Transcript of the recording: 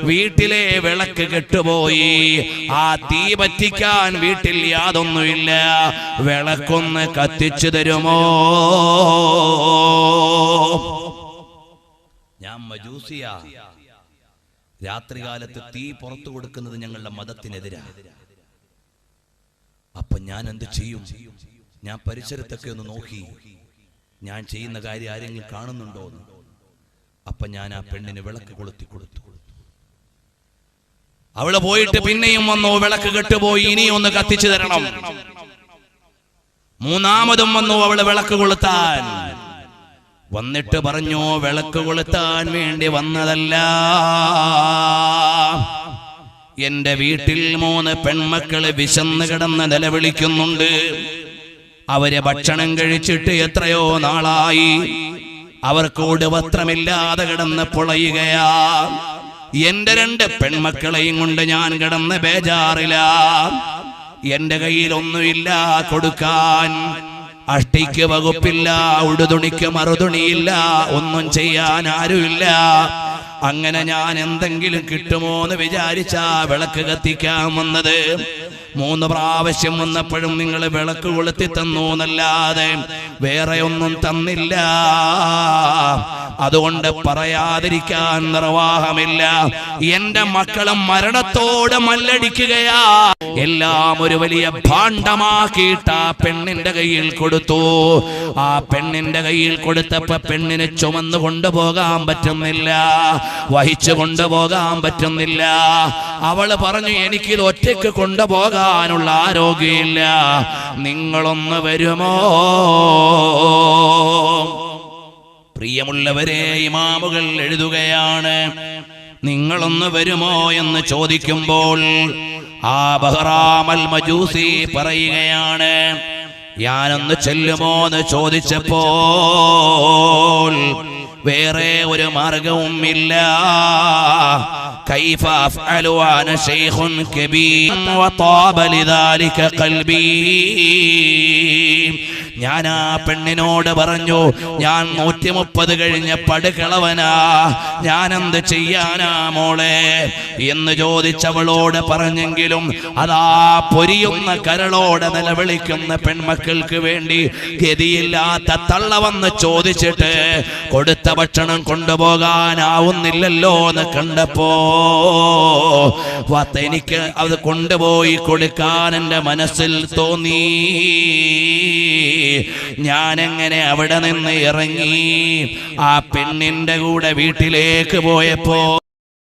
വീട്ടിലെ വിളക്ക് കെട്ടുപോയി. ആ തീ പറ്റിക്കാൻ വീട്ടിൽ യാതൊന്നുമില്ല. വിളക്കൊന്ന് കത്തിച്ചു തരുമോ? ഞാൻ മജൂസിയാ. രാത്രികാലത്ത് തീ പുറത്തു കൊടുക്കുന്നത് ഞങ്ങളുടെ മതത്തിനെതിരാണ്. അപ്പൊ ഞാൻ എന്ത് ചെയ്യും? ഞാൻ പരിസരത്തൊക്കെ ഒന്ന് നോക്കി, ഞാൻ ചെയ്യുന്ന കാര്യം ആരെങ്കിലും കാണുന്നുണ്ടോ? അപ്പൊ ഞാൻ ആ പെണ്ണിന് വിളക്ക് കൊളുത്തി കൊടുത്തു. അവള് പോയിട്ട് പിന്നെയും വന്നു, വിളക്ക് കെട്ടുപോയി, ഇനിയും ഒന്ന് കത്തിച്ചു തരണം. മൂന്നാമതും വന്നു അവള് വിളക്ക് കൊളുത്താൻ. വന്നിട്ട് പറഞ്ഞു, വിളക്ക് കൊളുത്താൻ വേണ്ടി വന്നതല്ല, എന്റെ വീട്ടിൽ 3 പെൺമക്കള് വിശന്ന് കിടന്ന് നിലവിളിക്കുന്നുണ്ട്. അവര് ഭക്ഷണം കഴിച്ചിട്ട് എത്രയോ നാളായി. അവർക്കോട് വസ്ത്രമില്ലാതെ കിടന്ന് പൊളയുകയാ. എന്റെ 2 പെൺമക്കളെയും കൊണ്ട് ഞാൻ കിടന്ന് ബേജാറില്ല. എന്റെ കയ്യിൽ ഒന്നുമില്ല കൊടുക്കാൻ. അഷ്ടിക്ക് വകുപ്പില്ല, ഉടുതുണിക്ക് മറുതുണിയില്ല, ഒന്നും ചെയ്യാൻ ആരുമില്ല. അങ്ങനെ ഞാൻ എന്തെങ്കിലും കിട്ടുമോ എന്ന് വിചാരിച്ചാ വിളക്ക് കത്തിക്കാൻ വന്നത്. 3 പ്രാവശ്യം വന്നപ്പോഴും നിങ്ങൾ വിളക്ക് കൊളുത്തി തന്നു എന്നല്ലാതെ വേറെ ഒന്നും തന്നില്ല. അതുകൊണ്ട് പറയാതിരിക്കാൻ നിർവാഹമില്ല. എന്റെ മക്കളും മരണത്തോട് മല്ലടിക്കുകയാ. എല്ലാം ഒരു വലിയ ഭാണ്ഡമാക്കിയിട്ട് ആ പെണ്ണിന്റെ കയ്യിൽ കൊടുത്തു. ആ പെണ്ണിന്റെ കയ്യിൽ കൊടുത്തപ്പോ പെണ്ണിന് ചുമന്നു കൊണ്ടുപോകാൻ പറ്റുന്നില്ല, വഹിച്ചു കൊണ്ടുപോകാൻ പറ്റുന്നില്ല. അവള് പറഞ്ഞു, എനിക്കിത് ഒറ്റയ്ക്ക് കൊണ്ടുപോകാനുള്ള ആരോഗ്യമില്ല, നിങ്ങളൊന്ന് വരുമോ? പ്രിയമുള്ളവരെ, ഇമാമുകൾ എഴുതുകയാണ്, നിങ്ങളൊന്ന് വരുമോ എന്ന് ചോദിക്കുമ്പോൾ ആ ബഹ്റാമൽ മജൂസി പറയുകയാണ്, ഞാനൊന്ന് ചെല്ലുമോ എന്ന് ചോദിച്ചപ്പോൾ വേറെ ഒരു മാർഗവും ഇല്ല. കൈഫ അഫ്അലു അന ശൈഖുൻ കബീർ വതാബ ലിദാലിക ഖൽബി. ഞാൻ ആ പെണ്ണിനോട് പറഞ്ഞു, ഞാൻ 130 കഴിഞ്ഞ പടുകളവനാ, ഞാനെന്ത് ചെയ്യാനാ മോളെ എന്ന് ചോദിച്ചവളോട് പറഞ്ഞെങ്കിലും അതാ പൊരിയുന്ന കരളോടെ നിലവിളിക്കുന്ന പെൺമക്കൾക്ക് വേണ്ടി ഗതിയില്ലാത്ത തള്ള വന്ന് ചോദിച്ചിട്ട് കൊടുത്ത ഭക്ഷണം കൊണ്ടുപോകാനാവുന്നില്ലല്ലോ എന്ന് കണ്ടപ്പോ എനിക്ക് അത് കൊണ്ടുപോയി കൊടുക്കാൻ എൻ്റെ മനസ്സിൽ തോന്നി. ഞാനെങ്ങനെ അവിടെ നിന്ന് ഇറങ്ങി ആ പെണ്ണിന്റെ കൂടെ വീട്ടിലേക്ക് പോയപ്പോ